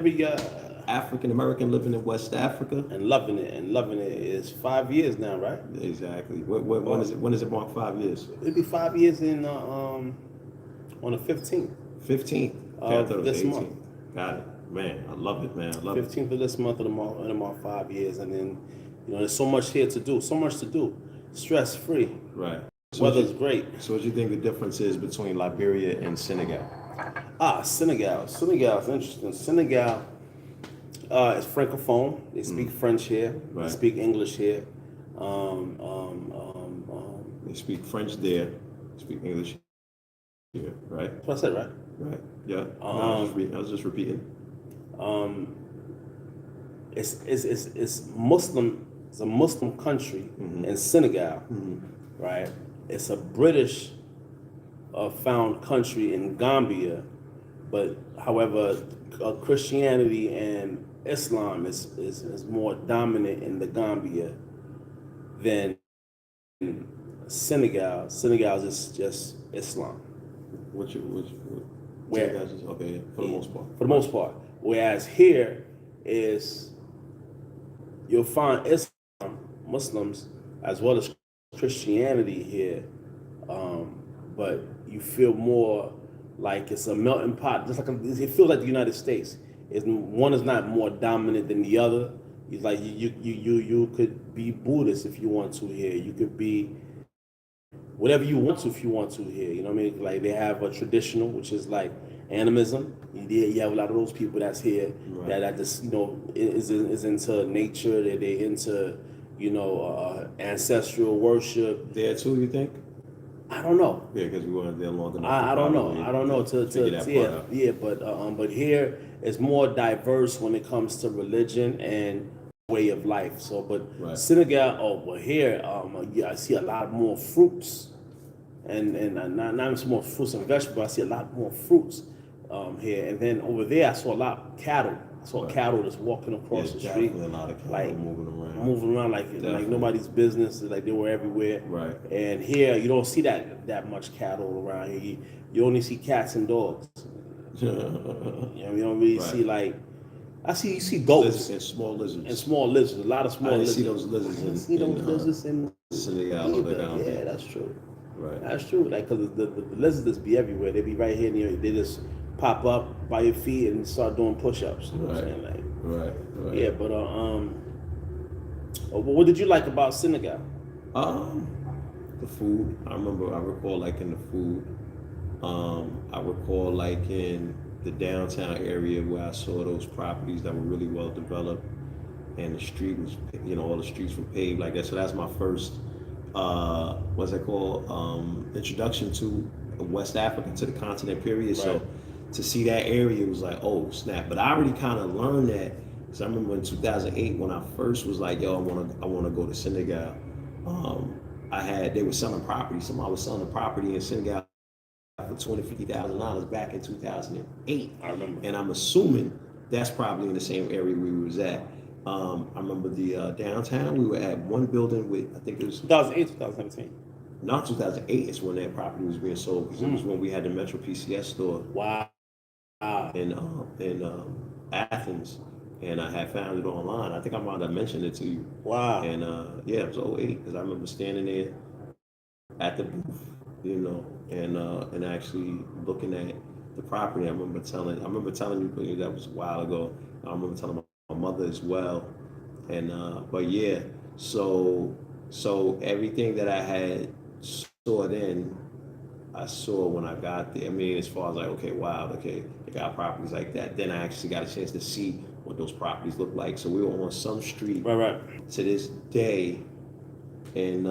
every African American living in West Africa. and loving it is 5 years now, right? Exactly. When is it? When does it mark 5 years? It'll be 5 years in on the 15th 15th. Okay, I thought it of was this month. 18th. Got it. Man, I love it, man. I love it. 15th of this month of the month, in about 5 years, and then there's so much here to do, so much to do, stress free. Right. So Weather's great. So what do you think the difference is between Liberia and Senegal? Senegal. Senegal is interesting. Senegal is francophone. They speak French here. They Right. speak English here. They speak French there, speak English here, right? That's what I said, right? Right. Yeah. No, I was just repeating. It's Muslim. It's a Muslim country in Senegal, right? It's a British found country in Gambia, but however, Christianity and Islam is more dominant in the Gambia than Senegal. Senegal is just Islam. Where? Okay, yeah, for the most part. For the most part. Whereas here is you'll find Islam, Muslims, as well as Christianity here, but you feel more like it's a melting pot. Just like it feels like the United States. One is not more dominant than the other. It's like you could be Buddhist if you want to here. You could be whatever you want to if you want to here. You know what I mean? Like they have a traditional, which is like animism. You have a lot of those people that's here that just is into nature. That they into ancestral worship. There too, you think? I don't know. Yeah, because we weren't there long enough. I don't know. I don't know. But here it's more diverse when it comes to religion and way of life. So, but Senegal, here, I see a lot more fruits, and not just more fruits and vegetables. I see a lot more fruits here, and then over there I saw a lot of cattle. I saw cattle just walking across the street, a lot of cattle like moving around like nobody's business. Like they were everywhere. Right. And here you don't see that much cattle around here. You only see cats and dogs. You don't really see like. You see goats and small lizards. A lot of small lizards. See those lizards. In Senegal. Yeah, that's true. Right. That's true. Like, cause the lizards be everywhere. They be right here. They just pop up by your feet and start doing push-ups. You know what I'm saying? Like, right. Yeah, but what did you like about Senegal? The food. I recall liking the food. I recall liking the downtown area where I saw those properties that were really well developed, and the street was, all the streets were paved like that. So that's my first, what's it called, introduction to West Africa, to the continent period. Right. So to see that area was like, oh snap! But I already kind of learned that, because I remember in 2008 when I first was like, yo, I want to go to Senegal. They were selling property. Somebody was selling a property in Senegal for $250,000 back in 2008. I remember. And I'm assuming that's probably in the same area we was at. I remember the downtown. We were at one building with, I think it was 2008, 2017. Not 2008. It's when that property was being sold, because it was when we had the Metro PCS store. Wow. In Athens, and I had found it online. I think I might have mentioned it to you. Wow. And it was 2008, because I remember standing there at the booth, and actually looking at the property. I remember telling you, that was a while ago. I remember telling my mother as well. And but yeah, so everything that I had saw then, I saw when I got there. I mean, as far as like, okay, they got properties like that. Then I actually got a chance to see what those properties look like. So we were on some street to this day, and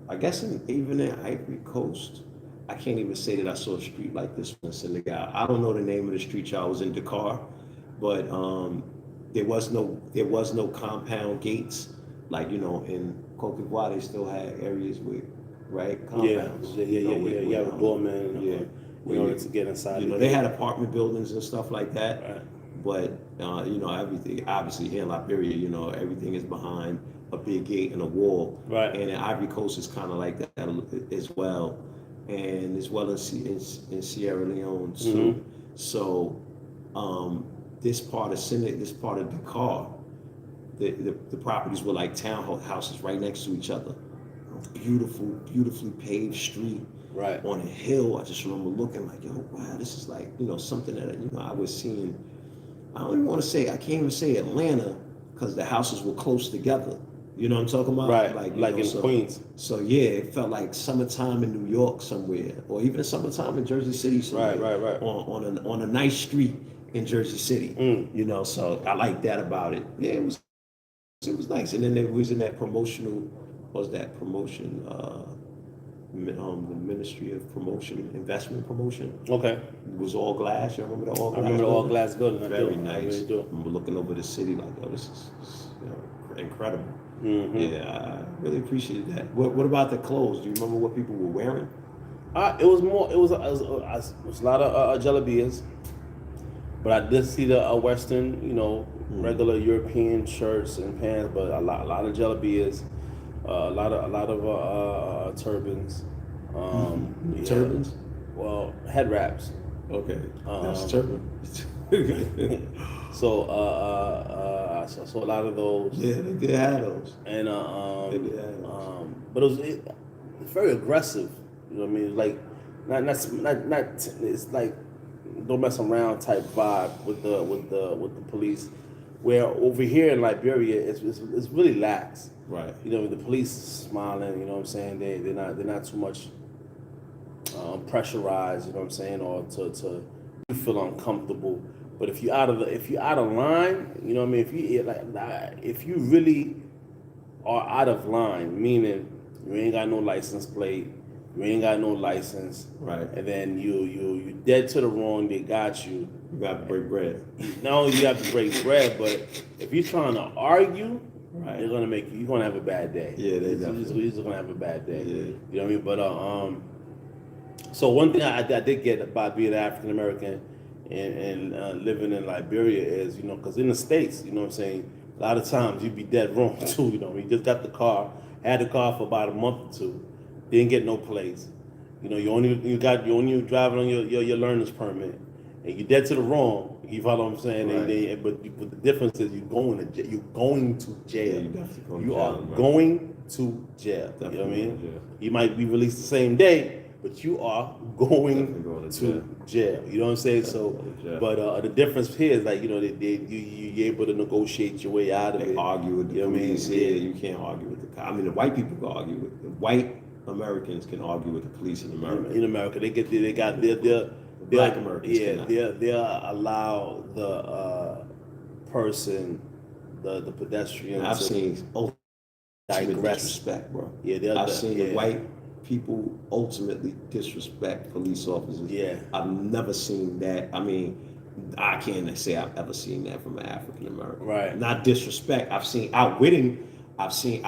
I guess even in Ivory Coast, I can't even say that I saw a street like this one in Senegal. I don't know the name of the street, y'all. I was in Dakar, but there was no compound gates. Like, in Cote d'Ivoire, they still had areas with compounds. You have a doorman. In order to get inside. They had apartment buildings and stuff like that. Right. But everything, obviously here in Liberia, everything is behind a big gate and a wall. Right. And in Ivory Coast is kind of like that as well, and as well as in Sierra Leone too. So this part of Senate, this part of Dakar, the properties were like townhouses right next to each other. Beautiful, beautifully paved street Right. on a hill. I just remember looking like, yo, wow, this is like, something that, I was seeing. I don't even want to say, I can't even say Atlanta because the houses were close together. You know what I'm talking about? Right. Like, Like in Queens. So yeah, it felt like summertime in New York somewhere, or even summertime in Jersey City somewhere. Right. On a nice street in Jersey City. So I like that about it. Yeah, it was nice. And then it was in that promotion, the Ministry of Promotion, Investment Promotion. Okay. It was all glass. You remember the all glass? I remember the all glass building. Very nice. I really do. I remember looking over the city like, oh, this is incredible. Mm-hmm. Yeah, I really appreciated that. What about the clothes? Do you remember what people were wearing? It was a lot of jalabias, but I did see the Western, regular European shirts and pants, but a lot of jalabias, a lot of turbans. Yeah. Turbans? Well, head wraps. Okay, that's turban. So I saw a lot of those. Yeah, they did have those. And They did have those. but it's very aggressive. You know what I mean? Like not. It's like don't mess around type vibe with the police. Where over here in Liberia, it's really lax. Right. The police smiling. You know what I'm saying? They're not too much pressurized. You know what I'm saying? Or to you feel uncomfortable. But if you're out of line, you know what I mean. If you really are out of line, meaning you ain't got no license plate, you ain't got no license, Right. and then you dead to the wrong, they got you. You got to break bread. Not only you have to break bread, but if you're trying to argue, Right. they're gonna make you're gonna have a bad day. Yeah, they You're definitely. just gonna have a bad day. Yeah. You know what I mean? But so one thing I did get about being African American and living in Liberia is, because in the States, you know what I'm saying, a lot of times you'd be dead wrong too. You just got the car, had the car for about a month or two, didn't get no plates. You only driving on your learner's permit, and you're dead to the wrong. You follow what I'm saying? Right. But the difference is you're going to jail. Yeah, you definitely go to You jail, are right. going to jail. You know what I Definitely mean? going to jail. You might be released the same day, but you are going Definitely going to to jail. You know what I'm saying? Definitely going to jail. But the difference here is like, you're able to negotiate your way out of They it. argue with the You know what I mean? police. Yeah, you can't argue with the cops. I mean, the white people can argue with the white Americans can argue with the police in America. In America, they got their Black Americans Yeah, cannot. they'll allow the person, the pedestrian. I've to seen ultimate digress. disrespect, bro. Yeah, I've seen yeah. the white people ultimately disrespect police officers. Yeah. I've never seen that. I mean, I can't say I've ever seen that from an African American. Right. Not disrespect. I've seen outwitting. I've seen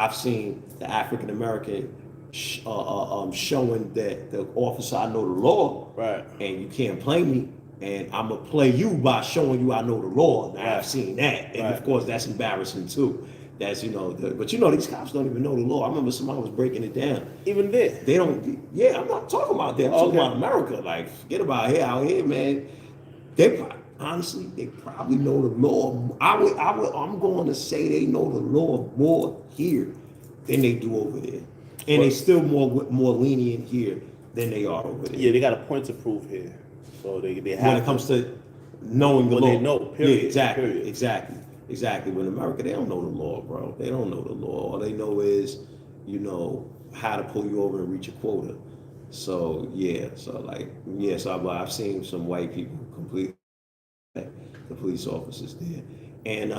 the African American showing that the officer, I know the law, Right. and you can't play me, and I'm gonna play you by showing you I know the law. Now, Right. I've seen that, and Right. of course that's embarrassing too. That's but these cops don't even know the law. I remember somebody was breaking it down. Even there. They don't. Yeah, I'm not talking about that. I'm talking Okay. about America. Like, forget about out here, man. Honestly, they probably know the law. I'm going to say they know the law more here than they do over there, and they still more lenient here than they are over there. Yeah, they got a point to prove here, so they have. When it comes to knowing the Well, law, they know, period, Yeah, exactly, period. exactly. When America, they don't know the law, bro. They don't know the law. All they know is, how to pull you over and reach a quota. So so I've seen some white people completely the police officers there. And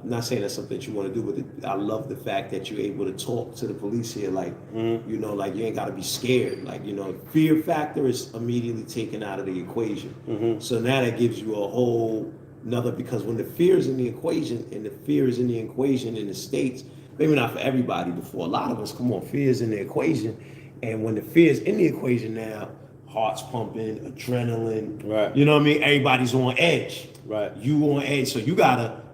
not saying that's something that you want to do, but I love the fact that you're able to talk to the police here, like, like you ain't got to be scared. Like, fear factor is immediately taken out of the equation. So now that gives you a whole another, because when the fear is in the equation, and the fear is in the equation in the States, maybe not for everybody, but for a lot of us, fear is in the equation. And when the fear is in the equation now, heart's pumping, adrenaline, Right. You know what I mean? Everybody's on edge. Right. You on edge. So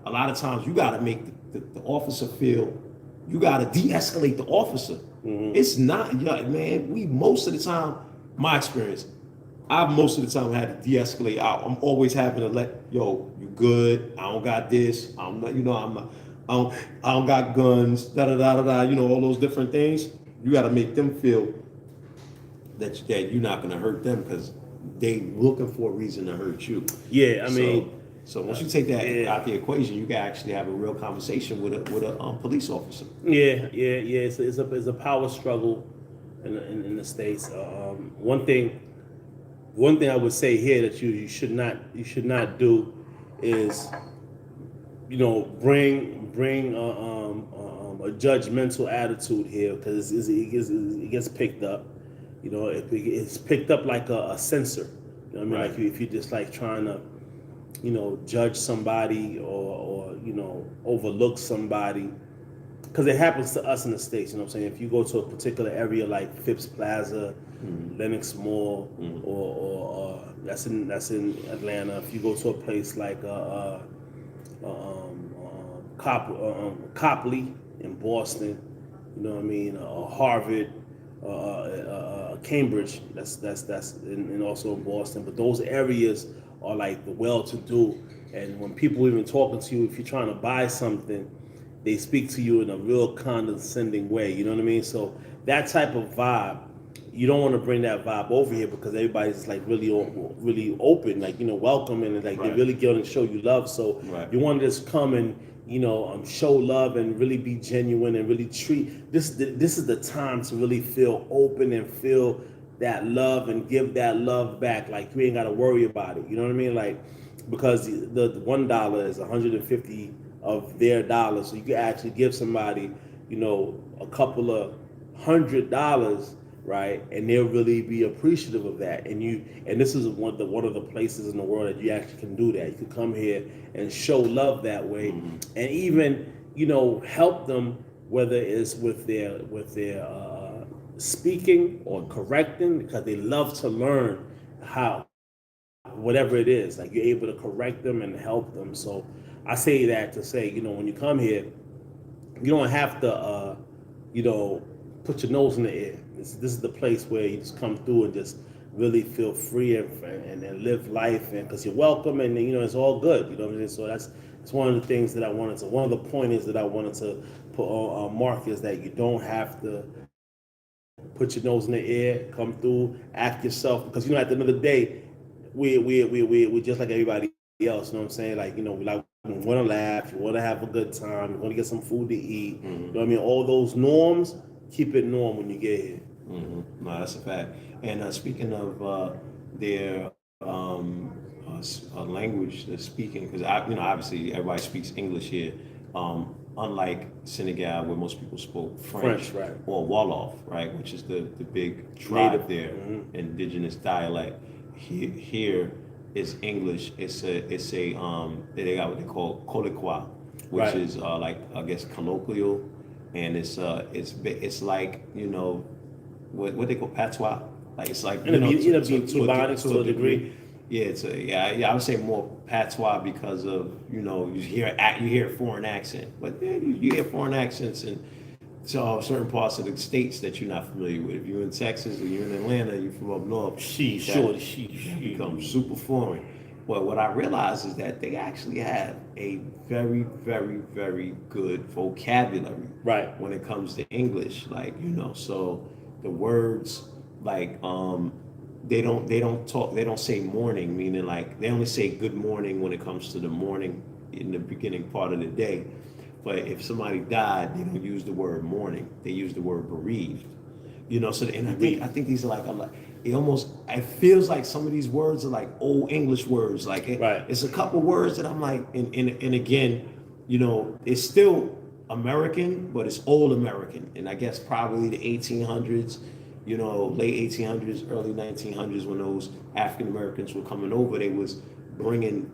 a lot of times you gotta make the officer feel, you gotta de-escalate the officer. It's not, man, most of the time, my experience, I most of the time had to de-escalate out. I'm always having to you good. I don't got this. I'm not, I don't got guns. Da da da da da. All those different things. You got to make them feel that you're not gonna hurt them because they looking for a reason to hurt you. Yeah, I mean, So once you take that yeah. out the equation, you can actually have a real conversation with a police officer. Yeah. It's a power struggle in the states. One thing I would say here that you should not do is bring a judgmental attitude here because it gets picked up. It's picked up like a censor. You know what I mean? Right. Like if you're just like trying to judge somebody or overlook somebody, because it happens to us in the States. You know what I'm saying? If you go to a particular area like Phipps Plaza, Lenox Mall, or that's in Atlanta. If you go to a place like Copley in Boston, you know what I mean, Harvard, Cambridge, that's and also in Boston. But those areas are like the well-to-do, and when people even talking to you, if you're trying to buy something, they speak to you in a real condescending way. You know what I mean? So that type of vibe, you don't want to bring that vibe over here because everybody's like really open, like welcome, and like they Right. really going to show you love. So Right. you want to just come and show love and really be genuine and really treat this. This is the time to really feel open and feel that love and give that love back. Like you ain't got to worry about it. You know what I mean? Like because the $1 is 150 of their dollars, so you can actually give somebody a couple of $100, right? And they'll really be appreciative of that. And this is one of the places in the world that you actually can do that. You can come here and show love that way, and even help them, whether it's with their speaking or correcting, because they love to learn how whatever it is, like you're able to correct them and help them. So I say that to say, when you come here, you don't have to, put your nose in the air. This is the place where you just come through and just really feel free and live life, and because you're welcome, and it's all good. You know what I mean? So it's one of the things that one of the pointers that I wanted to put on Mark is that you don't have to put your nose in the air, come through, act yourself, because at the end of the day, we just like everybody else. You know what I'm saying? Like we want to laugh, we want to have a good time, we want to get some food to eat. You know what I mean? All those norms, keep it norm when you get here. No, that's a fact. And speaking of their language they're speaking, because obviously everybody speaks English here. Unlike Senegal, where most people spoke French, right. or Wolof, right, which is the big tribe Native. there, indigenous dialect. Here is English. It's a they got what they call Colloquial, which Right. is like I guess colloquial, and it's like what they call patois. Like it's like It'll be Ebonics to a degree. Yeah, I would say more patois because of you hear foreign accent, but you hear foreign accents in certain parts of the states that you're not familiar with. If you're in Texas or you're in Atlanta, you're from up north, that becomes super foreign. But what I realize is that they actually have a very, very, very good vocabulary, Right. when it comes to English. Like so the words like they don't say morning, meaning like they only say good morning when it comes to the morning in the beginning part of the day. But if somebody died, they don't use the word mourning. They use the word bereaved. So and I think these are like it feels like some of these words are like old English words. Like Right. it's a couple words that I'm like, and again, it's still American, but it's old American. And I guess probably the 1800s, late 1800s, early 1900s, when those African Americans were coming over, they was bringing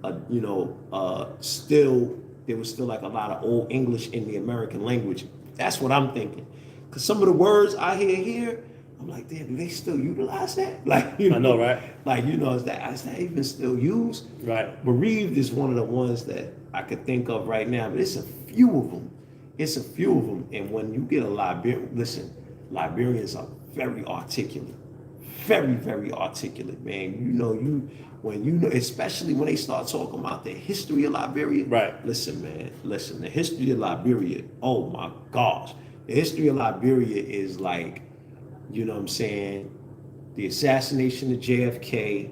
there was still like a lot of old English in the American language. That's what I'm thinking. Because some of the words I hear here, I'm like, damn, do they still utilize that? Like, I know, right? Like, is that even still used? Right. Bereaved is one of the ones that I could think of right now, but it's a few of them. And when you get a Liberian, listen, Liberians are very articulate, very, very articulate, man. Especially when they start talking about the history of Liberia. Right. Listen, man, listen, the history of Liberia, oh my gosh. The history of Liberia is like, you know what I'm saying, the assassination of JFK,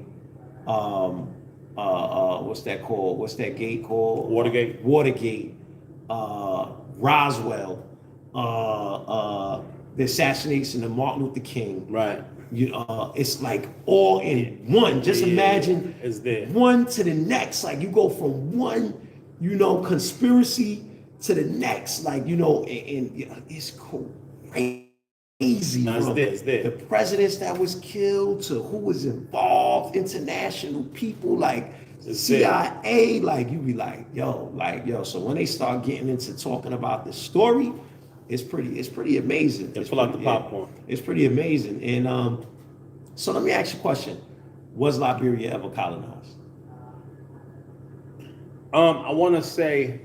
what's that called? What's that gate called? Watergate. Watergate, Roswell, the assassination of Martin Luther King. Right. It's like all in one. Just imagine it's there. one to the next. Like you go from one, conspiracy to the next. Like, and it's crazy. No, it's there. The presidents that was killed to who was involved, international people like It's CIA. Like you be like, yo. So when they start getting into talking about the story, it's pretty amazing. Yeah, pull out the popcorn. It's pretty amazing. And so let me ask you a question. Was Liberia ever colonized? I want to say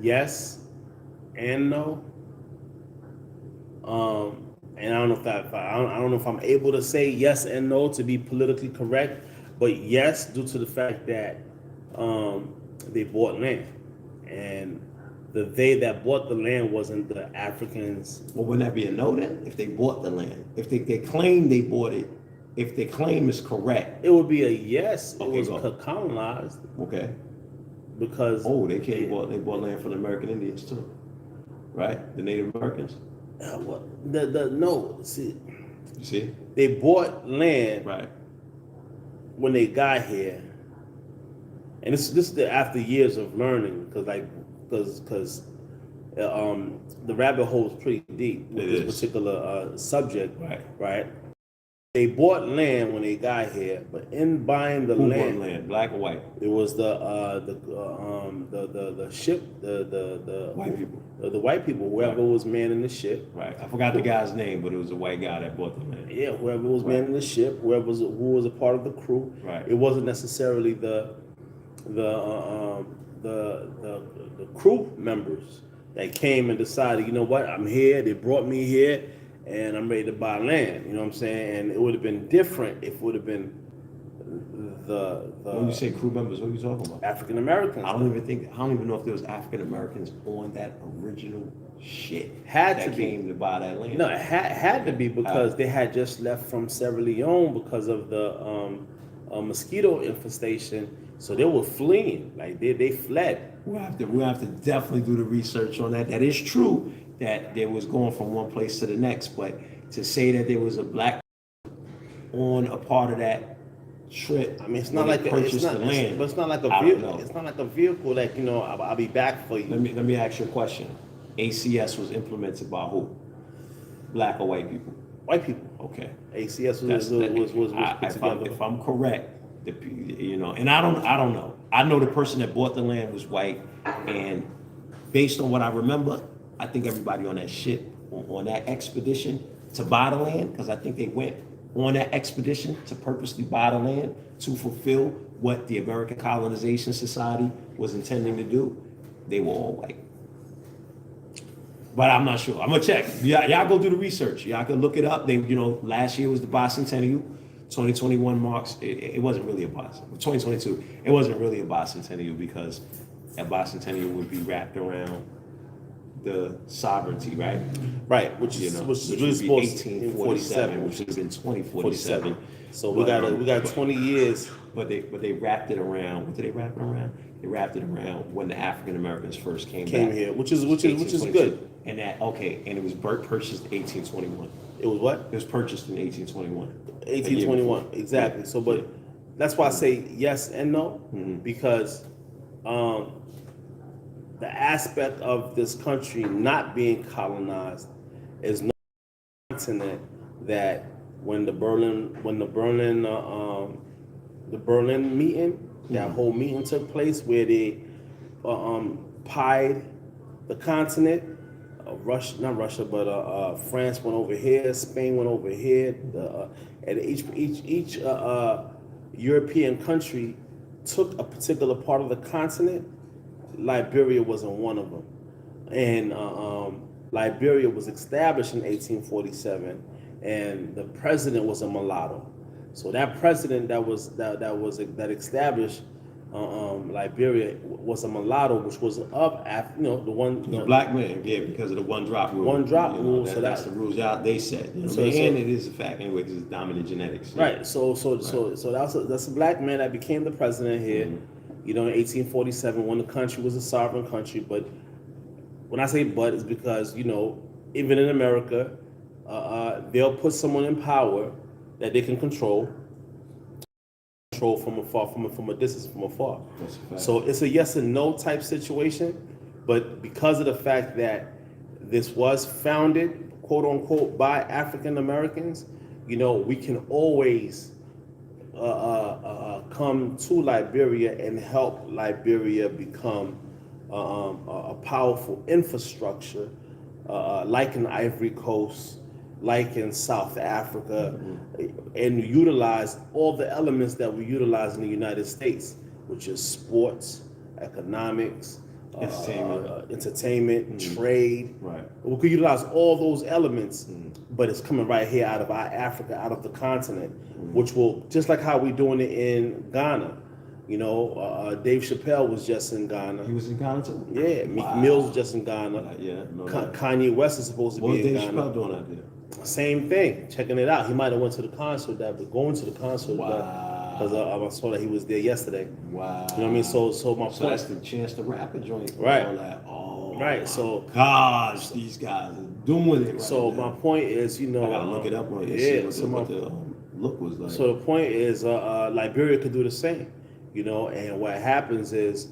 yes and no. And I don't know I don't know if I'm able to say yes and no to be politically correct, but yes, due to the fact that they bought land, and they that bought the land wasn't the Africans. Well, wouldn't that be a no then? If they bought the land, if they claim they bought it, if their claim is correct, It would be a yes. Okay, it was go. colonized okay. because They bought land from the American Indians too, right? The Native Americans. No, see, You see, they bought land right? when they got here, and this is after years of learning, because the rabbit hole is pretty deep with It this is. particular subject, Right. right? They bought land when they got here, but in buying the Who bought land, land? Black or white? it was the ship, White people. the white people, whoever was manning the ship. Right. I forgot the guy's name, but it was a white guy that bought the land. Yeah, whoever was Right. manning the ship, who was a part of the crew. Right. It wasn't necessarily the crew members that came and decided, you know what, I'm here. They brought me here, and I'm ready to buy land. You know what I'm saying? And it would have been different if it would have been the When you say crew members, what are you talking about? African Americans. I don't even know if there was African Americans on that original shit Had that to be. came to buy that land. No, it had to be because they had just left from Sierra Leone because of the mosquito infestation. So they were fleeing, like they fled. We'll have to definitely do the research on that. That is true that there was going from one place to the next, but to say that there was a black on a part of that trip, I mean, it's not when like they purchased the land. but it's not like a I don't vehicle. know. It's not like a vehicle that I'll be back for you. Let me ask you a question. ACS was implemented by who? Black or white people? White people. Okay. ACS was put together. If I'm correct, and I don't know. I know the person that bought the land was white, and based on what I remember, I think everybody on that ship, on that expedition to buy the land, because I think they went on that expedition to purposely buy the land to fulfill what the American Colonization Society was intending to do, they were all white. But I'm not sure. I'm gonna check. Y'all go do the research. Y'all can look it up. Last year was the bicentennial. 2021 marks. It wasn't really a bicentennial. 2022. It wasn't really a bicentennial because that bicentennial would be wrapped around the sovereignty, right? Right, which is really supposed to be 1847, which would have been 2047. So we got 20 years. But they wrapped it around. What did they wrap it around? They wrapped it around when the African Americans first came back. Here, which is good. And it was purchased in 1821. It was what? It was purchased in 1821. 1821, exactly. So, but that's why I say yes and no, Mm-hmm. because the aspect of this country not being colonized is no continent that when the Berlin meeting, that whole meeting took place where they pied the continent. Not Russia, but France went over here, Spain went over here, and each European country took a particular part of the continent. Liberia wasn't one of them, and Liberia was established in 1847, and the president was a mulatto. So that president that established Liberia was a mulatto, which was of the one The black man, yeah, because of the one drop rule. One drop rule, That, so that's that- the rules out they set. You know what I mean? And it is a fact anyway because it's dominant genetics. Yeah. Right. So that's a black man that became the president here. In 1847, when the country was a sovereign country. But when I say "but," it's because even in America, they'll put someone in power that they can control from afar, from a distance, from afar. That's a fact. So it's a yes and no type situation, but because of the fact that this was founded, quote unquote, by African Americans, we can always come to Liberia and help Liberia become a powerful infrastructure, like in Ivory Coast, like in South Africa, and utilize all the elements that we utilize in the United States, which is sports, economics, entertainment, trade. Right. We could utilize all those elements, but it's coming right here out of our Africa, out of the continent, which will, just like how we're doing it in Ghana. Dave Chappelle was just in Ghana. He was in Ghana too? Yeah, Meek Mills was just in Ghana. Yeah, no, Kanye West is supposed to what be was in Dave Ghana. Chappelle doing out there? Same thing, checking it out. He might have went to the concert, but going to the concert, Wow. because I saw that he was there yesterday. Wow. You know what I mean? So my So point. that's the Chance the Rapper joint. Right. All that. Oh, Right, my so- gosh, these guys are doing it right So now. my point is, I gotta look it up on you. Yeah. See what the look was like. So the point is, Liberia could do the same, and what happens is,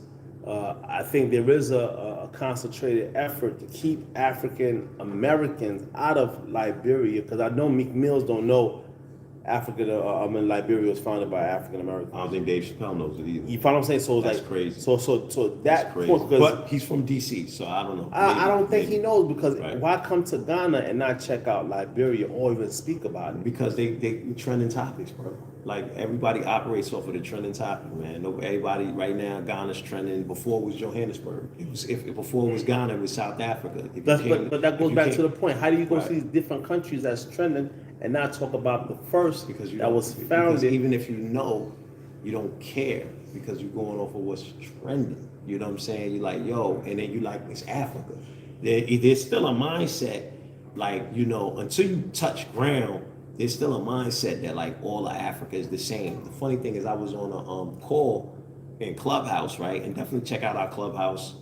I think there is a concentrated effort to keep African Americans out of Liberia, because I know Meek Mills don't know Liberia was founded by African Americans. I don't think Dave Chappelle knows it either. You follow what I'm saying? So it's That's like crazy. So that That's crazy. point, because But he's from DC, so I don't know. I don't think Maybe. he knows, because Right. why come to Ghana and not check out Liberia or even speak about it? Because they trending topics, bro. Like everybody operates off of the trending topic, man. Everybody right now, Ghana's trending. Before it was Johannesburg. It was before it was Ghana, it was South Africa. If you But that if goes you back can't- to the point. How do you go Right. to these different countries that's trending and not talk about the first because that was founded? even if you know, you don't care because you're going off of what's trending. You know what I'm saying? You're like, yo, and then you like, it's Africa. There's still a mindset, like, until you touch ground, there's still a mindset that like all of Africa is the same. The funny thing is, I was on a call in Clubhouse, right? And definitely check out our Clubhouse,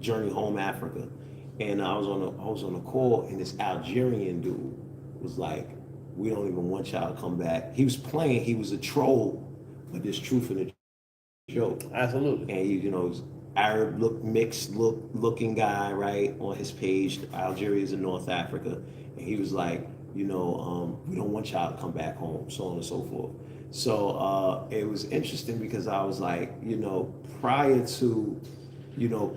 Journey Home Africa. And I was on a call, and this Algerian dude was like, we don't even want y'all to come back. He was playing, he was a troll, but there's truth in the joke. Absolutely. And he's Arab looking guy, right, on his page. Algeria is in North Africa. And he was like, we don't want y'all to come back home, so on and so forth. So it was interesting because I was like, prior to,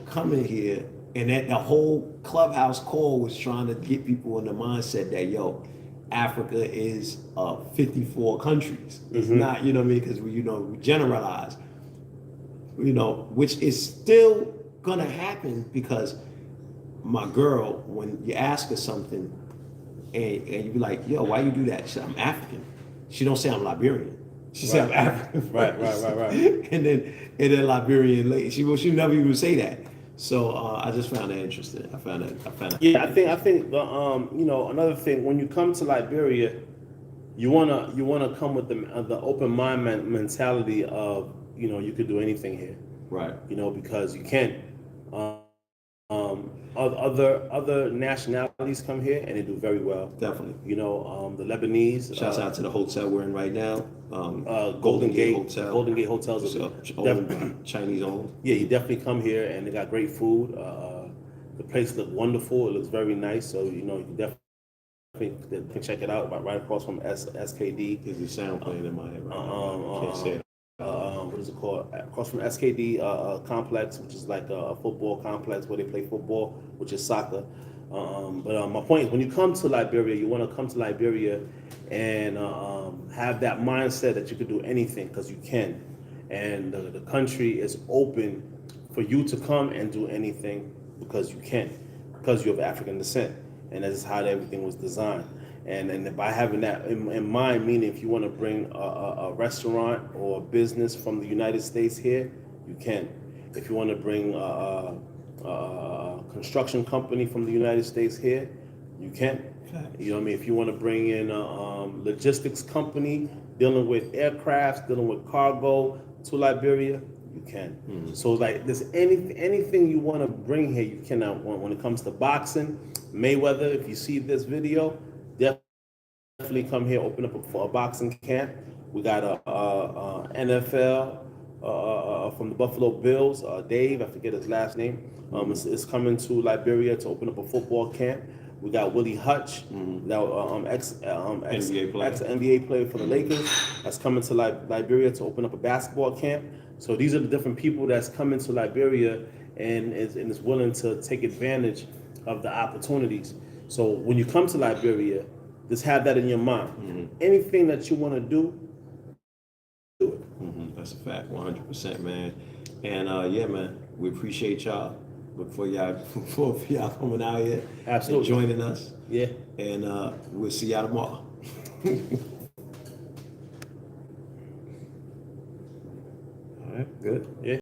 coming here, and that the whole Clubhouse call was trying to get people in the mindset that, Africa is 54 countries. It's not, because we generalize, which is still gonna happen, because my girl, when you ask her something and you be like, yo, why you do that? She said, I'm African. She don't say I'm Liberian. She said I'm African. Right. and then Liberian lady. She never even say that. So I just found that interesting. I found that. Yeah, I think the another thing, when you come to Liberia, you wanna come with the open mind mentality of you could do anything here. Right. Because you can. Other nationalities come here and they do very well. Definitely. The Lebanese. Shouts out to the hotel we're in right now. Golden Gate Hotel. Golden Gate Hotels. It's Def- Chinese owned. Yeah, you definitely come here and they got great food. The place looks wonderful. It looks very nice. So you can definitely check it out. Right across from SKD. There's a sound playing in my head right now. Can't say it. What is it called? Across from SKD complex, which is like a football complex where they play football, which is soccer. But my point is, when you come to Liberia, you want to come to Liberia and have that mindset that you could do anything, because you can. And the country is open for you to come and do anything because you can, because you have African descent. And that's how everything was designed. And by having that in mind, meaning if you want to bring a restaurant or a business from the United States here, you can. If you want to bring a construction company from the United States here, you can. You know what I mean? If you want to bring in a logistics company dealing with aircrafts, dealing with cargo to Liberia, you can. So like there's anything you want to bring here, you can. When it comes to boxing, Mayweather, if you see this video, definitely come here, open up a boxing camp. We got a NFL from the Buffalo Bills, Dave, I forget his last name, is coming to Liberia to open up a football camp. We got Willie Hutch, ex NBA player for the Lakers, that's coming to Liberia to open up a basketball camp. So these are the different people that's coming to Liberia and is willing to take advantage of the opportunities. So when you come to Liberia, just have that in your mind. Anything that you want to do it. That's a fact, 100%, man. And yeah, man, we appreciate y'all. Look for y'all coming out here, Absolutely, and joining us. Yeah. And we'll see y'all tomorrow. All right, good. Yeah.